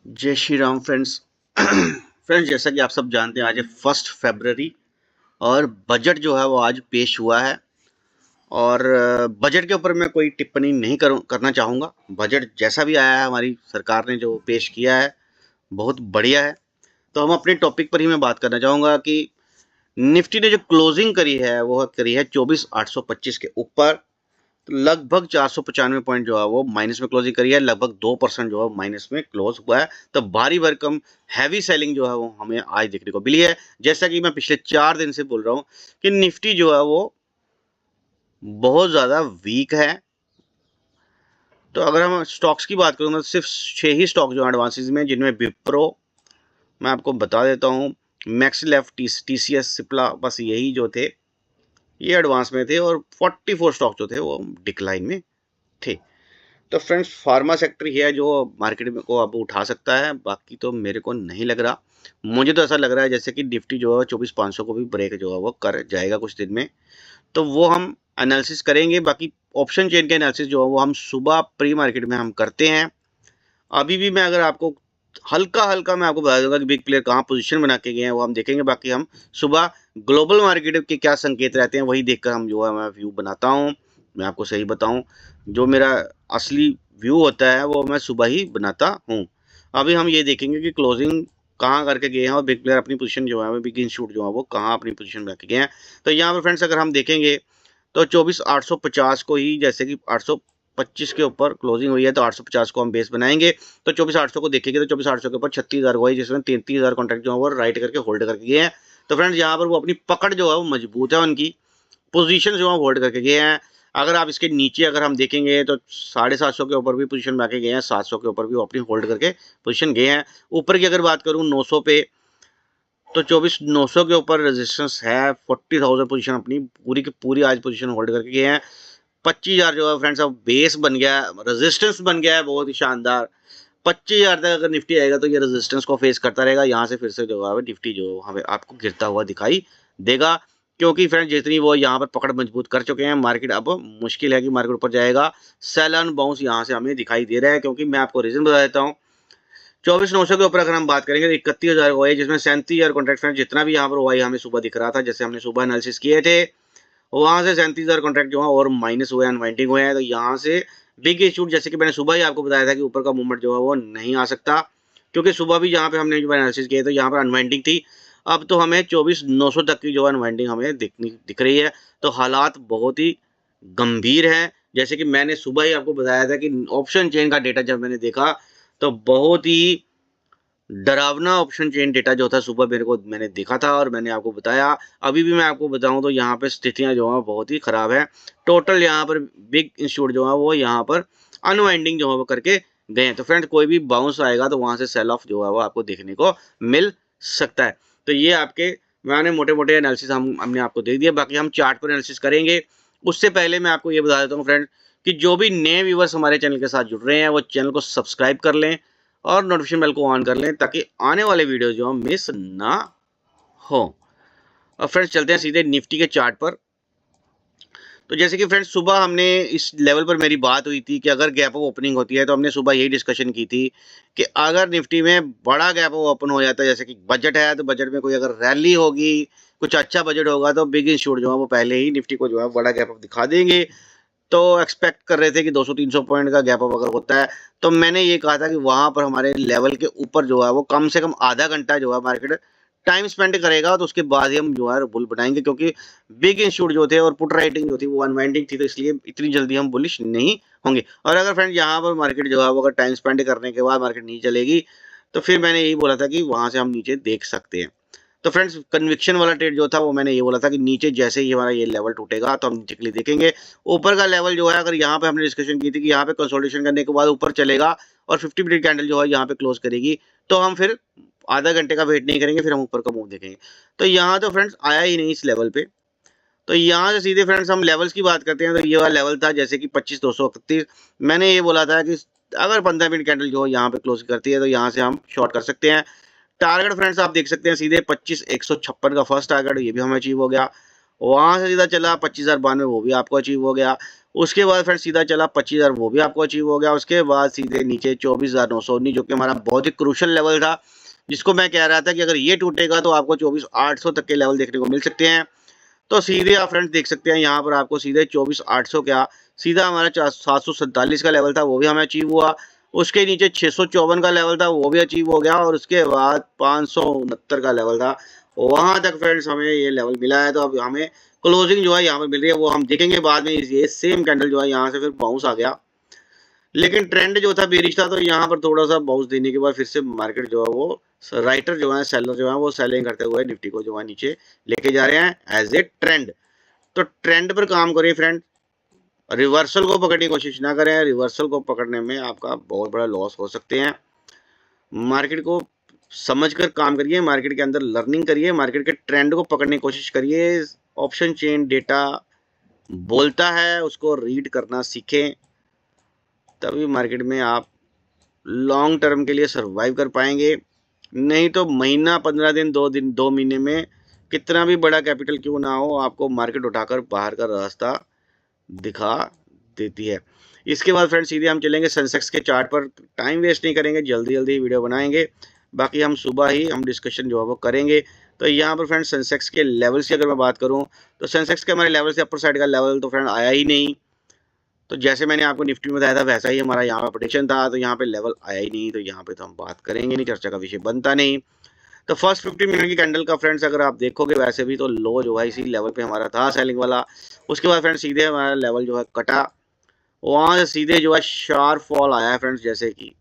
जय Shri Ram friends. Friends, जैसा कि आप सब जानते हैं आज है 1 फरवरी और बजट जो है वो आज पेश हुआ है। और बजट के ऊपर मैं कोई टिप्पणी नहीं करना चाहूँगा। बजट जैसा भी आया है, हमारी सरकार ने जो पेश किया है बहुत बढ़िया है। तो हम अपने टॉपिक पर ही मैं बात करना चाहूँगा कि निफ्टी ने जो क्लोजिंग करी है वो करी है 24,825 के ऊपर। तो लगभग 495 पॉइंट जो है वो माइनस में क्लोजिंग करी है, लगभग 2% जो है माइनस में क्लोज हुआ है। तो भारी भरकम हैवी सेलिंग जो है वो हमें आज देखने को मिली है। जैसा कि मैं पिछले 4 दिन से बोल रहा हूँ कि निफ्टी जो है वो बहुत ज्यादा वीक है। तो अगर हम स्टॉक्स की बात करूँ तो सिर्फ 6 ही स्टॉक जो एडवांसेस में, जिनमें विप्रो मैं आपको बता देता हूँ, मैक्स लेफ्ट, टीसीएस, सिप्ला, बस यही जो थे ये एडवांस में थे। और 44 स्टॉक जो थे वो डिक्लाइन में थे। तो फ्रेंड्स, फार्मा सेक्टर ही है जो मार्केट में को अब उठा सकता है, बाकी तो मेरे को नहीं लग रहा। मुझे तो ऐसा लग रहा है जैसे कि निफ्टी जो है 24,500 को भी ब्रेक जो है वो कर जाएगा कुछ दिन में। तो वो हम एनालिसिस करेंगे। बाकी ऑप्शन चेन के एनालिसिस जो है वो हम सुबह प्री मार्केट में हम करते हैं। अभी भी मैं अगर आपको हल्का हल्का मैं आपको बता दूंगा कि बिग प्लेयर कहाँ पोजीशन बना के गए हैं वो हम देखेंगे। बाकी हम सुबह ग्लोबल मार्केट के क्या संकेत रहते हैं वही देखकर हम जो है मैं व्यू बनाता हूँ। मैं आपको सही बताऊं, जो मेरा असली व्यू होता है वो मैं सुबह ही बनाता हूँ। अभी हम ये देखेंगे कि क्लोजिंग कहाँ करके गए हैं और बिग प्लेयर अपनी पोजीशन जो है बिग इंस्टीट्यूट जो है वो कहाँ अपनी पोजीशन बना के गए हैं। तो यहाँ पर फ्रेंड्स अगर हम देखेंगे तो 24,850 को ही, जैसे कि 825 के ऊपर क्लोजिंग हुई है तो 850 को हम बेस बनाएंगे। तो 24,800 को देखेंगे तो 24,800 के ऊपर 36,000 हुआ है, जिसमें 33,000 कॉन्ट्रैक्ट जो है वो राइट करके होल्ड करके गए हैं। तो फ्रेंड्स, यहाँ पर वो अपनी पकड़ जो है वो मजबूत है, उनकी पोजीशन जो है होल्ड करके गए हैं। अगर आप इसके नीचे अगर हम देखेंगे तो 750 के ऊपर भी पोजीशन में आके गए हैं, 700 के ऊपर भी वो अपनी होल्ड करके पोजीशन गए हैं। ऊपर की अगर बात करूँ 900 पे, तो 24,900 के ऊपर रेजिस्टेंस है। 40,000 पोजीशन अपनी पूरी की पूरी आज पोजीशन होल्ड करके गए हैं। 25,000 जो है फ्रेंड्स अब बेस बन गया है, रेजिस्टेंस बन गया है बहुत ही शानदार। 25,000 तक अगर निफ्टी आएगा तो ये रेजिस्टेंस को फेस करता रहेगा। यहाँ से फिर से जो है निफ्टी जो हमें आपको गिरता हुआ दिखाई देगा, क्योंकि फ्रेंड्स जितनी वो यहाँ पर पकड़ मजबूत कर चुके हैं, मार्केट अब मुश्किल है कि मार्केट ऊपर जाएगा। सेल एंड बाउंस यहाँ से हमें दिखाई दे रहा है, क्योंकि मैं आपको रीजन बता देता हूँ। 24,900 के ऊपर अगर हम बात करेंगे तो 31,000 हुआ है, जिसमें 37,000 कॉन्ट्रैक्ट जितना भी यहाँ पर हुआ है हमें सुबह दिख रहा था, जैसे हमने सुबह एनालिसिस किए थे। वहां से 37,000 कॉन्ट्रैक्ट जो है और माइनस हुए, अनवाइंडिंग हुए हैं। तो यहाँ से बिग इशू, जैसे कि मैंने सुबह ही आपको बताया था कि ऊपर का मूवमेंट जो है वो नहीं आ सकता, क्योंकि सुबह भी यहाँ पे हमने जो एनालिसिस किए तो यहाँ पर अनवाइंडिंग थी। अब तो हमें 24,900 तक की जो अनवाइंडिंग हमें दिख रही है। तो हालात बहुत ही गंभीर हैं। जैसे कि मैंने सुबह ही आपको बताया था कि ऑप्शन चेन का डेटा जब मैंने देखा तो बहुत ही डरावना ऑप्शन चेन डेटा जो था सुबह मेरे को मैंने देखा था और मैंने आपको बताया। अभी भी मैं आपको बताऊं तो यहाँ पे स्थितियां जो है बहुत ही खराब है। टोटल यहाँ पर बिग इंस्टीट्यूट जो है वो यहाँ पर अनवाइंडिंग जो है वो करके गए हैं। तो फ्रेंड, कोई भी बाउंस आएगा तो वहां से सेल ऑफ जो है वो आपको देखने को मिल सकता है। तो ये आपके मैंने मोटे मोटे एनालिसिस हमने आपको दे दिया। बाकी हम चार्ट पर एनालिसिस करेंगे। उससे पहले मैं आपको ये बता देता हूँ फ्रेंड कि जो भी नए व्यूवर्स हमारे चैनल के साथ जुड़ रहे हैं वो चैनल को सब्सक्राइब कर लें और नोटिफिकेशन बेल को ऑन कर लें, ताकि आने वाले वीडियो जो मिस ना हो। और फ्रेंड्स, चलते हैं सीधे निफ्टी के चार्ट पर। तो जैसे कि फ्रेंड्स सुबह हमने इस लेवल पर मेरी बात हुई थी कि अगर गैप ऑफ ओपनिंग होती है तो हमने सुबह यही डिस्कशन की थी कि अगर निफ्टी में बड़ा गैप ऑफ ओपन हो जाता है, जैसे कि बजट है तो बजट में कोई अगर रैली होगी, कुछ अच्छा बजट होगा, तो बिग इंस्टीट्यूट जो है वो पहले ही निफ्टी को जो है बड़ा गैप ऑफ दिखा देंगे। तो एक्सपेक्ट कर रहे थे कि 200-300 पॉइंट का गैप अप अगर होता है तो मैंने ये कहा था कि वहां पर हमारे लेवल के ऊपर जो है वो कम से कम आधा घंटा जो है मार्केट टाइम स्पेंड करेगा, तो उसके बाद ही हम जो है बुल बनाएंगे। क्योंकि बिग इंस्टीट्यूट जो थे और पुट राइटिंग जो थी वो अनवाइंडिंग थी, तो इसलिए इतनी जल्दी हम बुलिश नहीं होंगे। और अगर फ्रेंड यहाँ पर मार्केट जो है वो अगर टाइम स्पेंड करने के बाद मार्केट नहीं चलेगी तो फिर मैंने यही बोला था कि वहां से हम नीचे देख सकते हैं। तो फ्रेंड्स, कन्विक्शन वाला ट्रेड जो था वो मैंने ये बोला था कि नीचे जैसे ही हमारा ये लेवल टूटेगा तो हम नीचे के लिए देखेंगे। ऊपर का लेवल जो है, अगर यहाँ पे हमने डिस्कशन की थी कि यहाँ पे कंसोलिडेशन करने के बाद ऊपर चलेगा और 50 मिनट कैंडल जो है यहाँ पे क्लोज करेगी, तो हम फिर आधा घंटे का वेट नहीं करेंगे, फिर हम ऊपर का मूव देखेंगे। तो यहाँ तो फ्रेंड्स आया ही नहीं इस लेवल पे। तो यहाँ से सीधे फ्रेंड्स हम लेवल्स की बात करते हैं। तो ये वाला लेवल था जैसे कि 25,231। मैंने ये बोला था कि अगर 15 मिनट कैंडल जो यहाँ पे क्लोज करती है तो यहाँ से हम शॉर्ट कर सकते हैं। टारगेट फ्रेंड्स आप देख सकते हैं सीधे 25,156 का फर्स्ट टारगेट, ये भी हमें अचीव हो गया। वहां से सीधा चला 25,092, वो भी आपको अचीव हो गया। उसके बाद फ्रेंड सीधा चला 25,000, वो भी आपको अचीव हो गया। उसके बाद सीधे नीचे 24,919, जो कि हमारा बहुत ही क्रूशल लेवल था, जिसको मैं कह रहा था कि अगर ये टूटेगा तो आपको 24,800 तक के लेवल देखने को मिल सकते हैं। तो सीधे आप फ्रेंड्स देख सकते हैं यहाँ पर आपको सीधे 24,800 क्या सीधा हमारा 747 का लेवल था, वो भी हमें अचीव हुआ। उसके नीचे 654 का लेवल था, वो भी अचीव हो गया। और उसके बाद 569 का लेवल था, वहां तक फ्रेंड्स हमें ये लेवल मिला है। तो अब हमें क्लोजिंग जो है यहाँ पर मिल रही है, वो हम देखेंगे बाद में। ये सेम कैंडल जो है यहाँ से फिर बाउंस आ गया, लेकिन ट्रेंड जो था बेरिश था, तो यहाँ पर थोड़ा सा बाउंस देने के बाद फिर से मार्केट जो है वो राइटर जो है सेलर जो है वो सेलिंग करते हुए निफ्टी को जो है नीचे लेके जा रहे हैं एज ए ट्रेंड। तो ट्रेंड पर काम करिए फ्रेंड, रिवर्सल को पकड़ने की कोशिश ना करें। रिवर्सल को पकड़ने में आपका बहुत बड़ा लॉस हो सकते हैं। मार्केट को समझकर काम करिए, मार्केट के अंदर लर्निंग करिए, मार्केट के ट्रेंड को पकड़ने की कोशिश करिए। ऑप्शन चेन डेटा बोलता है, उसको रीड करना सीखें, तभी मार्केट में आप लॉन्ग टर्म के लिए सरवाइव कर पाएंगे। नहीं तो महीना 15 दिन 2 महीने में कितना भी बड़ा कैपिटल क्यों ना हो, आपको मार्केट उठाकर बाहर का रास्ता दिखा देती है। इसके बाद फ्रेंड्स सीधे हम चलेंगे सेंसेक्स के चार्ट पर। टाइम वेस्ट नहीं करेंगे, जल्दी जल्दी वीडियो बनाएंगे। बाकी हम सुबह ही हम डिस्कशन जो है वो करेंगे। तो यहाँ पर फ्रेंड्स सेंसेक्स के लेवल्स की अगर मैं बात करूँ, तो सेंसेक्स के हमारे लेवल से अपर साइड का लेवल तो फ्रेंड आया ही नहीं। तो जैसे मैंने आपको निफ्टी में बताया था वैसा ही हमारा यहाँ पे प्रेडिक्शन था, तो यहाँ पे लेवल आया ही नहीं। तो यहाँ पे तो हम बात करेंगे नहीं, चर्चा का विषय बनता नहीं। तो फर्स्ट 15 मिनट की कैंडल का फ्रेंड्स अगर आप देखोगे वैसे भी तो लो जो है इसी लेवल पे हमारा था सेलिंग वाला। उसके बाद फ्रेंड्स सीधे हमारा लेवल जो है कटा, वहां से सीधे जो है शार्प फॉल आया है फ्रेंड्स जैसे कि।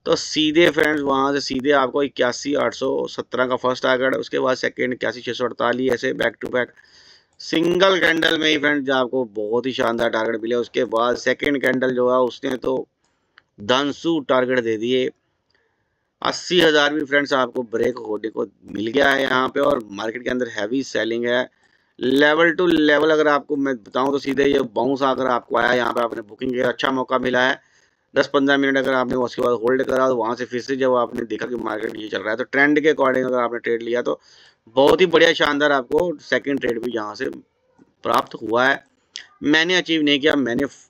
तो सीधे फ्रेंड्स वहां से सीधे आपको 81,817 का फर्स्ट टारगेट, उसके बाद सेकेंड 81,648, ऐसे back to back single candle में ही फ्रेंड्स आपको बहुत ही शानदार टारगेट मिले। उसके बाद सेकेंड कैंडल जो है उसने तो धनसू टारगेट दे दिए। 80,000 भी फ्रेंड्स आपको ब्रेक होने को मिल गया है यहाँ पे, और मार्केट के अंदर हैवी सेलिंग है। लेवल टू लेवल अगर आपको मैं बताऊं तो सीधे ये बाउंस आकर आपको आया, यहाँ पे आपने बुकिंग के अच्छा मौका मिला है। 10-15 मिनट अगर आपने उसके बाद होल्ड करा तो वहां से फिर से जब आपने देखा कि मार्केट ये चल रहा है, तो ट्रेंड के अकॉर्डिंग अगर आपने ट्रेड लिया तो बहुत ही बढ़िया शानदार आपको सेकंड ट्रेड भी यहाँ से प्राप्त हुआ है। मैंने अचीव नहीं किया,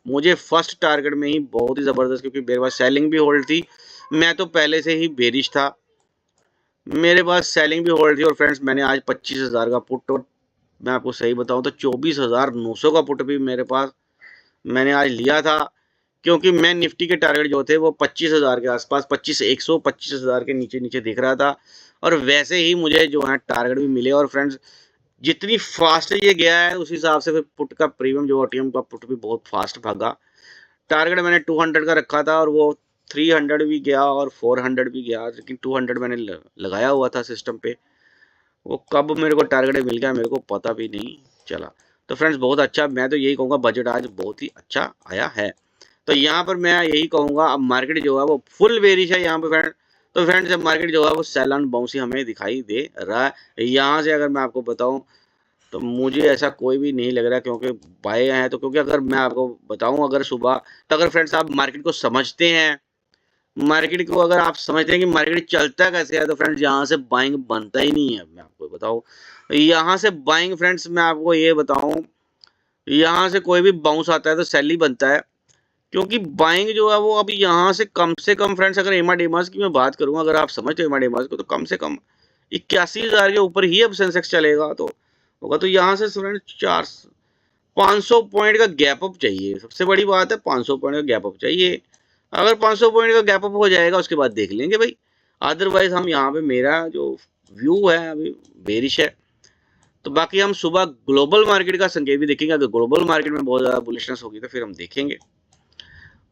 मुझे फर्स्ट टारगेट में ही बहुत ही ज़बरदस्त, क्योंकि मेरे पास सेलिंग भी होल्ड थी, मैं तो पहले से ही बेरिश था, मेरे पास सेलिंग भी होल्ड थी। और फ्रेंड्स मैंने आज 25,000 का पुट, और मैं आपको सही बताऊं तो 24,900 का पुट भी मेरे पास मैंने आज लिया था, क्योंकि मैं निफ्टी के टारगेट जो थे वो 25,000 के आसपास, 25,100 25,000 के नीचे नीचे दिख रहा था। और वैसे ही मुझे जो है टारगेट भी मिले। और फ्रेंड्स जितनी फास्ट ये गया है उस हिसाब से फिर पुट का प्रीमियम जो ओटीएम का पुट भी बहुत फास्ट भागा। टारगेट मैंने 200 का रखा था और वो 300 भी गया और 400 भी गया, लेकिन 200 मैंने लगाया हुआ था सिस्टम पे। वो कब मेरे को टारगेट मिल गया मेरे को पता भी नहीं चला। तो फ्रेंड्स बहुत अच्छा, मैं तो यही कहूँगा बजट आज बहुत ही अच्छा आया है। तो यहाँ पर मैं यही कहूँगा, अब मार्केट जो है वो फुल बेरिश है यहाँ पे फ्रेंड। तो फ्रेंड्स अब मार्केट जो है वो सेल एंड बाउंस हमें दिखाई दे रहा है। यहाँ से अगर मैं आपको बताऊँ तो मुझे ऐसा कोई भी नहीं लग रहा, क्योंकि बाय हैं तो, क्योंकि अगर मैं आपको बताऊं अगर सुबह, तो अगर फ्रेंड्स आप मार्केट को समझते हैं, मार्केट को अगर आप समझते हैं कि मार्केट चलता कैसे है, तो फ्रेंड्स यहाँ से बाइंग बनता ही नहीं है। मैं आपको बताऊं यहाँ से बाइंग, फ्रेंड्स मैं आपको ये बताऊं, यहाँ से कोई भी बाउंस आता है तो सेल ही बनता है, क्योंकि बाइंग जो है वो अभी यहाँ से कम फ्रेंड्स, अगर एमा डेमास की मैं बात करूँ, अगर आप समझते हो एमा डेमास को, तो कम से कम 81,000 के ऊपर ही अब सेंसेक्स चलेगा तो होगा। तो यहाँ से फ्रेंड्स 500 पॉइंट का गैप अप चाहिए, सबसे बड़ी बात है 500 पॉइंट का गैप अप चाहिए। अगर 500 पॉइंट का गैप अप हो जाएगा उसके बाद देख लेंगे भाई, अदरवाइज हम यहाँ पे, मेरा जो व्यू है अभी बेरिश है। तो बाकी हम सुबह ग्लोबल मार्केट का संकेत भी देखेंगे, अगर ग्लोबल मार्केट में बहुत ज़्यादा बुलिशनेस होगी तो फिर हम देखेंगे।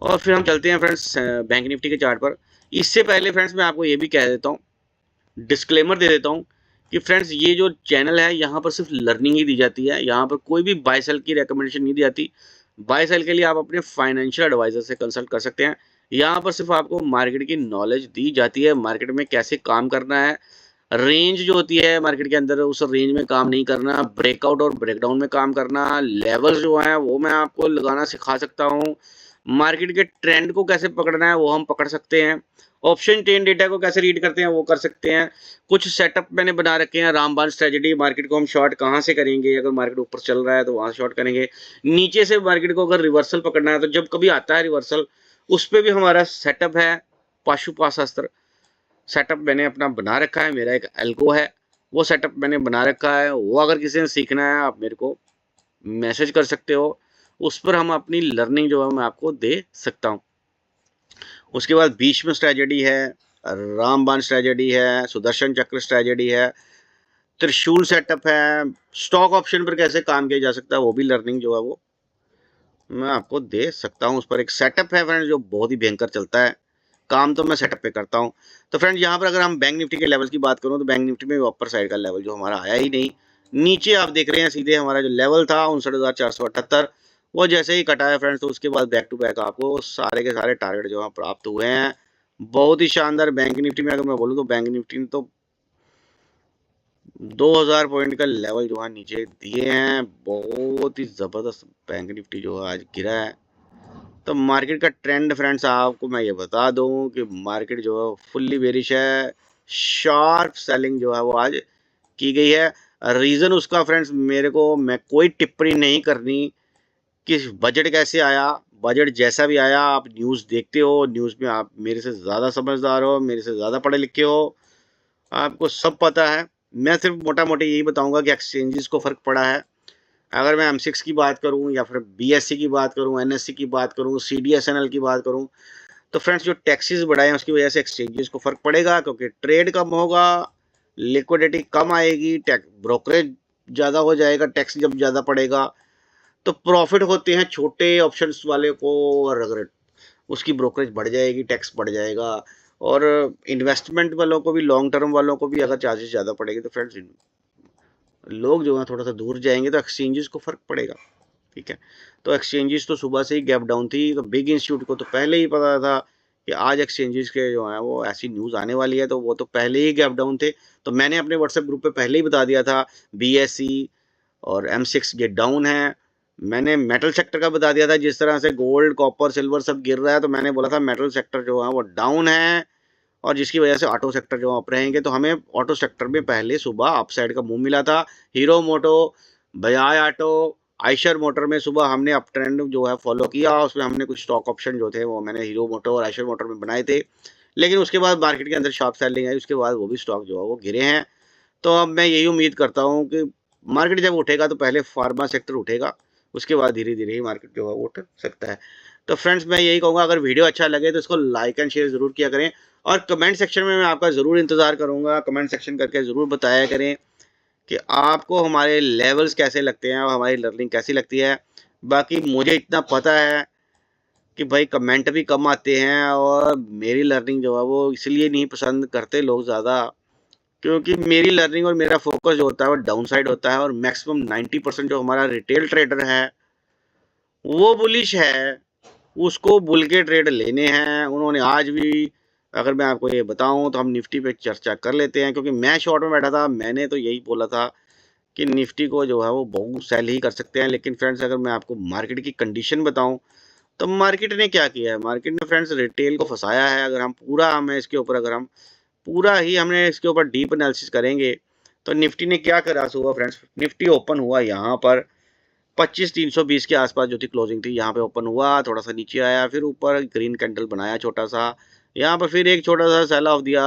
और फिर हम चलते हैं फ्रेंड्स बैंक निफ्टी के चार्ट पर। इससे पहले फ्रेंड्स मैं आपको ये भी कह देता हूँ, डिस्क्लेमर दे देता हूँ कि फ्रेंड्स ये जो चैनल है यहाँ पर सिर्फ लर्निंग ही दी जाती है, यहाँ पर कोई भी बाय सेल की रिकमेंडेशन नहीं दी जाती। बाय सेल के लिए आप अपने फाइनेंशियल एडवाइजर से कंसल्ट कर सकते हैं। यहाँ पर सिर्फ आपको मार्केट की नॉलेज दी जाती है, मार्केट में कैसे काम करना है, रेंज जो होती है मार्केट के अंदर उस रेंज में काम नहीं करना, ब्रेकआउट और ब्रेकडाउन में काम करना, लेवल्स जो है वो मैं आपको लगाना सिखा सकता हूँ। मार्केट के ट्रेंड को कैसे पकड़ना है वो हम पकड़ सकते हैं, ऑप्शन चेन डेटा को कैसे रीड करते हैं वो कर सकते हैं। कुछ सेटअप मैंने बना रखे हैं, रामबाण स्ट्रेटजी, मार्केट को हम शॉर्ट कहाँ से करेंगे, अगर मार्केट ऊपर चल रहा है तो वहां शॉर्ट करेंगे, नीचे से मार्केट को अगर रिवर्सल पकड़ना है तो जब कभी आता है रिवर्सल उस पर भी हमारा सेटअप है। पाशुपाशास्त्र सेटअप मैंने अपना बना रखा है, मेरा एक एल्को है, वो सेटअप मैंने बना रखा है, वो अगर किसी ने सीखना है आप मेरे को मैसेज कर सकते हो, उस पर हम अपनी लर्निंग जो है मैं आपको दे सकता हूँ। उसके बाद भीष्म स्ट्रेटजी है, रामबाण स्ट्रेटजी है, सुदर्शन चक्र स्ट्रेटजी है, त्रिशूल सेटअप है, स्टॉक ऑप्शन पर कैसे काम किया जा सकता है वो भी लर्निंग जो है वो मैं आपको दे सकता हूँ। उस पर एक सेटअप है फ्रेंड्स जो बहुत ही भयंकर चलता है, काम तो मैं सेटअप पे करता हूँ। तो फ्रेंड्स यहाँ पर अगर हम बैंक निफ्टी के लेवल की बात करूँ तो बैंक निफ्टी में अपर साइड का लेवल जो हमारा आया ही नहीं, नीचे आप देख रहे हैं सीधे हमारा जो लेवल था 59,478 वो जैसे ही कटा है फ्रेंड्स, तो उसके बाद बैक टू बैक आपको सारे के सारे टारगेट जो है प्राप्त हुए हैं। बहुत ही शानदार बैंक निफ्टी में अगर मैं बोलूँ तो बैंक निफ्टी ने तो 2000 पॉइंट का लेवल जो है नीचे दिए हैं, बहुत ही जबरदस्त बैंक निफ्टी जो है आज गिरा है। तो मार्केट का ट्रेंड फ्रेंड्स आपको मैं ये बता दूं कि मार्केट जो है फुल्ली बेरिश है, शार्प सेलिंग जो है वो आज की गई है। रीज़न उसका फ्रेंड्स मेरे को मैं कोई टिप्पणी नहीं करनी कि बजट कैसे आया, बजट जैसा भी आया आप न्यूज़ देखते हो, न्यूज़ में आप मेरे से ज़्यादा समझदार हो, मेरे से ज़्यादा पढ़े लिखे हो, आपको सब पता है। मैं सिर्फ मोटा मोटी यही बताऊंगा कि एक्सचेंजेस को फ़र्क पड़ा है। अगर मैं M6 की बात करूं या फिर BSC की बात करूं, NSE की बात करूं, CDSNL की बात करूं, तो फ्रेंड्स जो टैक्सेस बढ़ाए हैं उसकी वजह से एक्सचेंजेस को फर्क पड़ेगा, क्योंकि ट्रेड कम होगा, लिक्विडिटी कम आएगी, टैक्स ब्रोकरेज ज़्यादा हो जाएगा, टैक्स जब ज़्यादा पड़ेगा तो प्रॉफिट होते हैं छोटे ऑप्शंस वाले को, और अगर उसकी ब्रोकरेज बढ़ जाएगी टैक्स बढ़ जाएगा, और इन्वेस्टमेंट वालों को भी, लॉन्ग टर्म वालों को भी अगर चार्जेस ज़्यादा पड़ेगी तो फ्रेंड्स लोग जो है थोड़ा सा दूर जाएंगे, तो एक्सचेंजेस को फर्क पड़ेगा। ठीक है, तो एक्सचेंजेस तो सुबह से ही गैप डाउन थी, तो बिग इंस्टीट्यूट को तो पहले ही पता था कि आज एक्सचेंजेस के जो है वो ऐसी न्यूज़ आने वाली है, तो वो तो पहले ही गैप डाउन थे। तो मैंने अपने व्हाट्सएप ग्रुप पे पहले ही बता दिया था BSE और M6 ये डाउन है। मैंने मेटल सेक्टर का बता दिया था, जिस तरह से गोल्ड कॉपर सिल्वर सब गिर रहा है, तो मैंने बोला था मेटल सेक्टर जो है वो डाउन है, और जिसकी वजह से ऑटो सेक्टर जो अप रहेंगे। तो हमें ऑटो सेक्टर में पहले सुबह अपसाइड का मूव मिला था। हीरो मोटो, बजाज ऑटो, आयशर मोटर में सुबह हमने अप ट्रेंड जो है फॉलो किया, उसमें हमने कुछ स्टॉक ऑप्शन जो थे वो मैंने हीरो मोटो और आयशर मोटर में बनाए थे, लेकिन उसके बाद मार्केट के अंदर शॉर्प सेलिंग आई, उसके बाद वो भी स्टॉक जो है वो गिरे हैं। तो अब मैं यही उम्मीद करता हूँ कि मार्केट जब उठेगा तो पहले फार्मा सेक्टर उठेगा, उसके बाद धीरे धीरे ही मार्केट जो है वो उठ सकता है। तो फ्रेंड्स मैं यही कहूँगा, अगर वीडियो अच्छा लगे तो इसको लाइक एंड शेयर ज़रूर किया करें, और कमेंट सेक्शन में मैं आपका ज़रूर इंतज़ार करूँगा। कमेंट सेक्शन करके ज़रूर बताया करें कि आपको हमारे लेवल्स कैसे लगते हैं और हमारी लर्निंग कैसी लगती है। बाकी मुझे इतना पता है कि भाई कमेंट भी कम आते हैं, और मेरी लर्निंग जो है वो इसलिए नहीं पसंद करते लोग ज़्यादा, क्योंकि मेरी लर्निंग और मेरा फोकस जो होता है वो डाउन साइड होता है, और मैक्सिमम 90% जो हमारा रिटेल ट्रेडर है वो बुलिश है, उसको बुल के ट्रेड लेने हैं। उन्होंने आज भी, अगर मैं आपको ये बताऊं तो हम निफ्टी पे चर्चा कर लेते हैं, क्योंकि मैं शॉर्ट में बैठा था, मैंने तो यही बोला था कि निफ्टी को जो है वो बहुत सेल ही कर सकते हैं। लेकिन फ्रेंड्स अगर मैं आपको मार्केट की कंडीशन बताऊं तो मार्केट ने क्या किया है, मार्केट ने फ्रेंड्स रिटेल को फंसाया है। अगर हम पूरा हमें इसके ऊपर अगर हम पूरा ही हमने इसके ऊपर डीप एनालिसिस करेंगे तो निफ्टी ने क्या करा हुआ फ्रेंड्स, निफ्टी ओपन हुआ यहाँ पर 25,320 के आसपास जो थी क्लोजिंग थी, यहाँ पे ओपन हुआ, थोड़ा सा नीचे आया, फिर ऊपर ग्रीन कैंडल बनाया छोटा सा, यहाँ पर फिर एक छोटा सा सेल ऑफ दिया,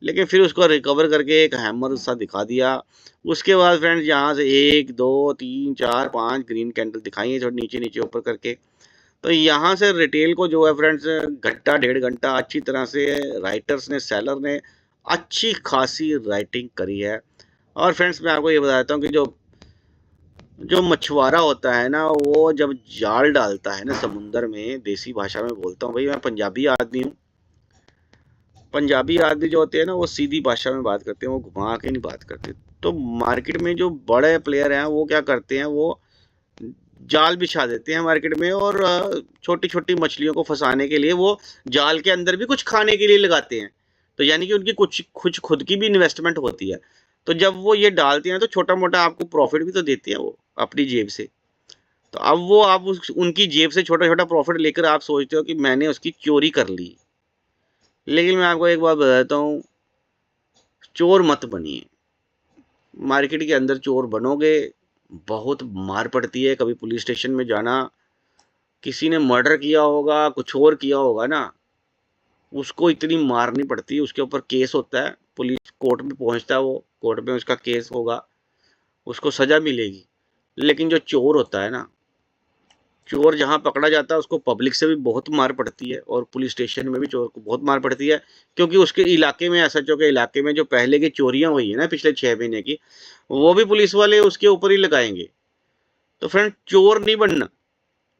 लेकिन फिर उसको रिकवर करके एक हैमर सा दिखा दिया। उसके बाद फ्रेंड्स यहाँ से 1 2 3 4 5 ग्रीन कैंडल दिखाई है, नीचे नीचे ऊपर करके। तो यहाँ से रिटेल को जो है फ्रेंड्स घंटा 1.5 घंटा अच्छी तरह से राइटर्स ने, सेलर ने अच्छी खासी राइटिंग करी है। और फ्रेंड्स मैं आपको ये बता देता हूँ कि जो जो मछुआरा होता है ना, वो जब जाल डालता है ना समुंदर में, देसी भाषा में बोलता हूँ भाई, मैं पंजाबी आदमी हूँ, पंजाबी आदमी जो होते हैं ना वो सीधी भाषा में बात करते हैं, वो घुमा के नहीं बात करते। तो मार्केट में जो बड़े प्लेयर हैं वो क्या करते हैं, वो जाल बिछा देते हैं मार्केट में, और छोटी छोटी मछलियों को फंसाने के लिए वो जाल के अंदर भी कुछ खाने के लिए लगाते हैं। तो यानी कि उनकी कुछ खुद की भी इन्वेस्टमेंट होती है। तो जब वो ये डालते हैं तो छोटा मोटा आपको प्रॉफिट भी तो देते हैं वो अपनी जेब से। तो अब वो आप उनकी जेब से छोटा छोटा प्रॉफिट लेकर आप सोचते हो कि मैंने उसकी चोरी कर ली। लेकिन मैं आपको एक बात बताता हूँ, चोर मत बनिए। मार्केट के अंदर चोर बनोगे बहुत मार पड़ती है। कभी पुलिस स्टेशन में जाना, किसी ने मर्डर किया होगा, कुछ और किया होगा ना, उसको इतनी मार नहीं पड़ती। उसके ऊपर केस होता है, पुलिस कोर्ट में पहुंचता है, वो कोर्ट में उसका केस होगा, उसको सजा मिलेगी। लेकिन जो चोर होता है ना, चोर जहां पकड़ा जाता है उसको पब्लिक से भी बहुत मार पड़ती है और पुलिस स्टेशन में भी चोर को बहुत मार पड़ती है। क्योंकि उसके इलाके में, एसएचओ के इलाके में जो पहले की चोरियां हुई है ना पिछले 6 महीने की, वो भी पुलिस वाले उसके ऊपर ही लगाएंगे। तो फ्रेंड, चोर नहीं बनना,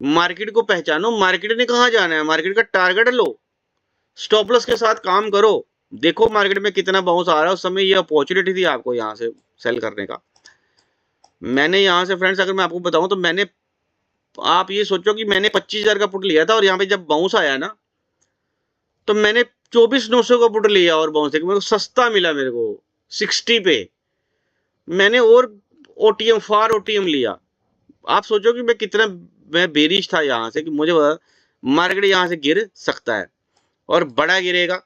मार्केट को पहचानो। मार्केट ने कहाँ जाना है, मार्केट का टारगेट लो, स्टॉप लॉस के साथ काम करो। देखो मार्केट में कितना बाउंस आ रहा है, उस समय ये अपॉर्चुनिटी थी आपको यहाँ से सेल करने का। मैंने यहाँ से फ्रेंड्स, अगर मैं आपको बताऊं तो मैंने, आप ये सोचो कि मैंने 25,000 का पुट लिया था और यहाँ पे जब बाउंस आया ना, तो मैंने 24,900 का पुट लिया और बाउंस मेरे को सस्ता मिला, मेरे को 60 पे मैंने और ओटीएम, फार ओटीएम लिया। आप सोचो कि मैं बेरिश था यहाँ से, कि मुझे मार्केट यहाँ से गिर सकता है और बड़ा गिरेगा।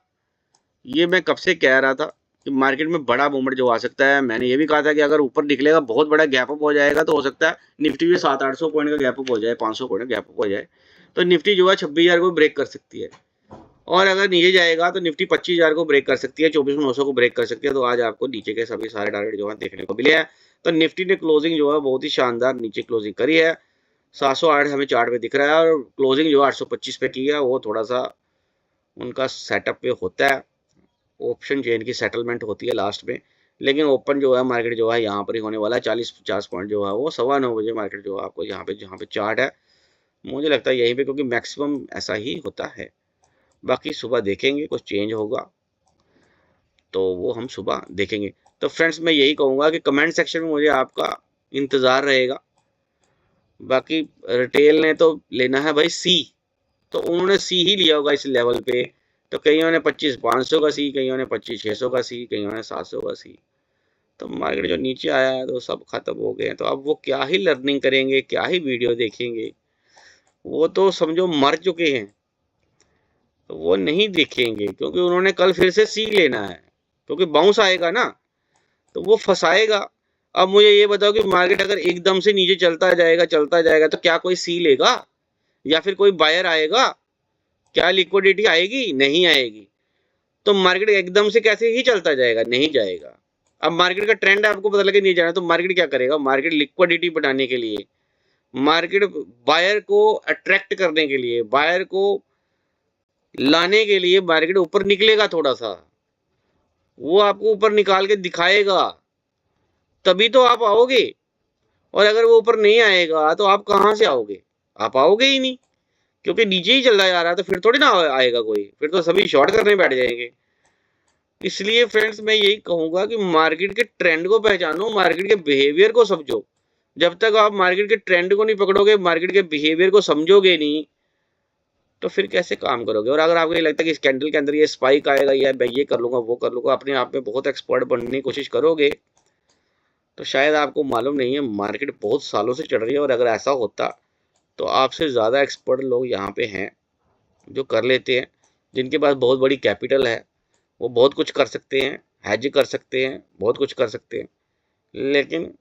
ये मैं कब से कह रहा था कि मार्केट में बड़ा मूवमेंट जो आ सकता है। मैंने ये भी कहा था कि अगर ऊपर निकलेगा, बहुत बड़ा गैप अप हो जाएगा, तो हो सकता है निफ्टी में 700-800 पॉइंट का गैप अप हो जाए, 500 पॉइंट का गैप अप हो जाए, तो निफ्टी जो है 26,000 को ब्रेक कर सकती है। और अगर नीचे जाएगा तो निफ्टी 25,000 को ब्रेक कर सकती है, 24,900 को ब्रेक कर सकती है। तो आज आपको नीचे के सभी सारे टारगेट जो है देखने को मिले हैं। तो निफ्टी ने क्लोजिंग जो है बहुत ही शानदार नीचे क्लोजिंग करी है। 708 हमें चार्ट पे दिख रहा है और क्लोजिंग जो है 825 पे की है। वो थोड़ा सा उनका सेटअप पे होता है, ऑप्शन चेन की सेटलमेंट होती है लास्ट में। लेकिन ओपन जो है मार्केट जो है यहाँ पर ही होने वाला है। 40-50 पॉइंट जो है वो 9:15 बजे मार्केट जो है आपको यहाँ पे चार्ट है, मुझे लगता है यहीं पे, क्योंकि मैक्सिमम ऐसा ही होता है। बाकी सुबह देखेंगे, कुछ चेंज होगा तो वो हम सुबह देखेंगे। तो फ्रेंड्स, मैं यही कहूँगा कि कमेंट सेक्शन में मुझे आपका इंतज़ार रहेगा। बाकी रिटेल ने तो लेना है भाई सी, तो उन्होंने सी ही लिया होगा इस लेवल पे। तो कईयों ने 25,500 का सी, कईयों ने 25,600 का सी, कईयों ने 700 का सी। तो मार्केट जो नीचे आया है तो सब खत्म हो गए। तो अब वो क्या ही लर्निंग करेंगे, क्या ही वीडियो देखेंगे, वो तो समझो मर चुके हैं। तो वो नहीं देखेंगे, क्योंकि उन्होंने कल फिर से सी लेना है, क्योंकि बाउंस आएगा ना तो वो फंसाएगा। अब मुझे ये बताओ कि मार्केट अगर एकदम से नीचे चलता जाएगा तो क्या कोई सी लेगा या फिर कोई बायर आएगा? क्या लिक्विडिटी आएगी? नहीं आएगी। तो मार्केट एकदम से कैसे ही चलता जाएगा? नहीं जाएगा। अब मार्केट का ट्रेंड आपको पता लगे नहीं जाना, तो मार्केट क्या करेगा? मार्केट लिक्विडिटी बढ़ाने के लिए, मार्केट बायर को अट्रैक्ट करने के लिए, बायर को लाने के लिए मार्केट ऊपर निकलेगा थोड़ा सा, वो आपको ऊपर निकाल के दिखाएगा, तभी तो आप आओगे। और अगर वो ऊपर नहीं आएगा तो आप कहां से आओगे? आप आओगे ही नहीं, क्योंकि नीचे ही चलता जा रहा है। तो फिर थोड़ी ना आएगा कोई, फिर तो सभी शॉर्ट करने बैठ जाएंगे। इसलिए फ्रेंड्स, मैं यही कहूंगा कि मार्केट के ट्रेंड को पहचानो, मार्केट के बिहेवियर को समझो। जब तक आप मार्केट के ट्रेंड को नहीं पकड़ोगे, मार्केट के बिहेवियर को समझोगे नहीं, तो फिर कैसे काम करोगे? और अगर आपको ये लगता है कि इस कैंडल के अंदर ये स्पाइक आएगा, या मैं ये कर लूंगा, वो कर लूंगा, अपने आप में बहुत एक्सपर्ट बनने की कोशिश करोगे, तो शायद आपको मालूम नहीं है मार्केट बहुत सालों से चल रही है। और अगर ऐसा होता तो आपसे ज़्यादा एक्सपर्ट लोग यहाँ पे हैं जो कर लेते हैं, जिनके पास बहुत बड़ी कैपिटल है, वो बहुत कुछ कर सकते हैं, हैज कर सकते हैं, बहुत कुछ कर सकते हैं। लेकिन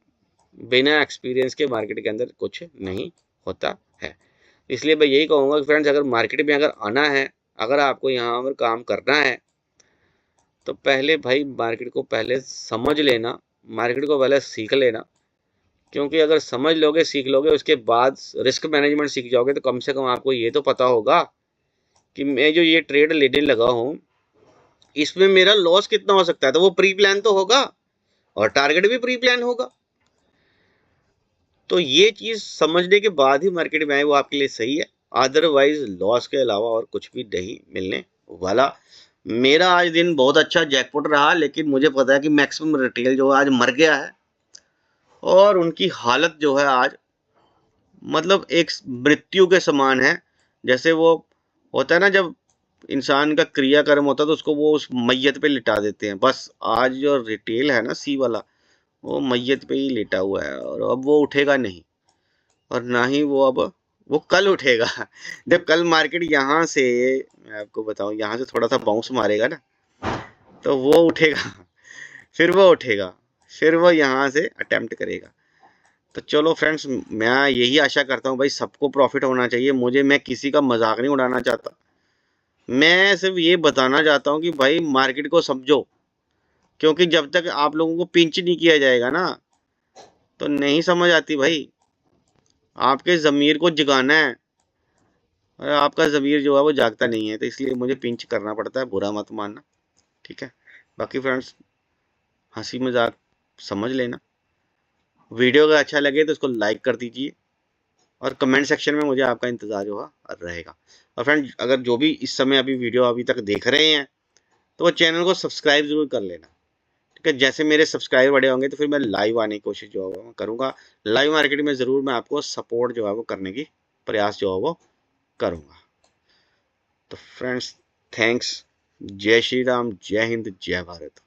बिना एक्सपीरियंस के मार्केट के अंदर कुछ नहीं होता है। इसलिए मैं यही कहूँगा कि फ्रेंड्स, अगर मार्केट में अगर आना है, अगर आपको यहाँ पर काम करना है, तो पहले भाई मार्केट को पहले समझ लेना, मार्केट को पहले सीख लेना। क्योंकि अगर समझ लोगे, सीख लोगे, उसके बाद रिस्क मैनेजमेंट सीख जाओगे, तो कम से कम आपको ये तो पता होगा कि मैं जो ये ट्रेड लेने लगा हूँ, इसमें मेरा लॉस कितना हो सकता है। तो वो प्री प्लान तो होगा और टारगेट भी प्री प्लान होगा। तो ये चीज़ समझने के बाद ही मार्केट में आए, वो आपके लिए सही है। अदरवाइज लॉस के अलावा और कुछ भी नहीं मिलने वाला। मेरा आज दिन बहुत अच्छा जैकपॉट रहा, लेकिन मुझे पता है कि मैक्सिमम रिटेल जो है आज मर गया है और उनकी हालत जो है आज मतलब एक मृत्यु के समान है। जैसे वो होता है ना, जब इंसान का क्रियाकर्म होता है तो उसको वो उस मैयत पे लिटा देते हैं। बस आज जो रिटेल है ना, सी वाला, वो मैयत पे ही लेटा हुआ है और अब वो उठेगा नहीं। और ना ही वो अब वो कल उठेगा। जब कल मार्केट यहाँ से, मैं आपको बताऊं, यहाँ से थोड़ा सा बाउंस मारेगा ना, तो वो उठेगा। फिर वो उठेगा, फिर वो यहाँ से अटेम्प्ट करेगा। तो चलो फ्रेंड्स, मैं यही आशा करता हूँ भाई सबको प्रॉफिट होना चाहिए। मैं किसी का मजाक नहीं उड़ाना चाहता, मैं सिर्फ ये बताना चाहता हूँ कि भाई मार्केट को समझो। क्योंकि जब तक आप लोगों को पिंच नहीं किया जाएगा ना, तो नहीं समझ आती भाई। आपके ज़मीर को जगाना है, और आपका ज़मीर जो है वो जागता नहीं है, तो इसलिए मुझे पिंच करना पड़ता है, बुरा मत मानना, ठीक है। बाकी फ्रेंड्स, हंसी मजाक समझ लेना। वीडियो अगर अच्छा लगे तो इसको लाइक कर दीजिए, और कमेंट सेक्शन में मुझे आपका इंतज़ार जो है रहेगा। और फ्रेंड, अगर जो भी इस समय अभी वीडियो अभी तक देख रहे हैं, तो वो चैनल को सब्सक्राइब जरूर कर लेना, ठीक है। जैसे मेरे सब्सक्राइबर बढ़े होंगे तो फिर मैं लाइव आने की कोशिश जो है वो करूँगा। लाइव मार्केट में ज़रूर मैं आपको सपोर्ट जो है वो करने की प्रयास जो है वो करूँगा। तो फ्रेंड्स, थैंक्स। जय श्री राम, जय हिंद, जय भारत।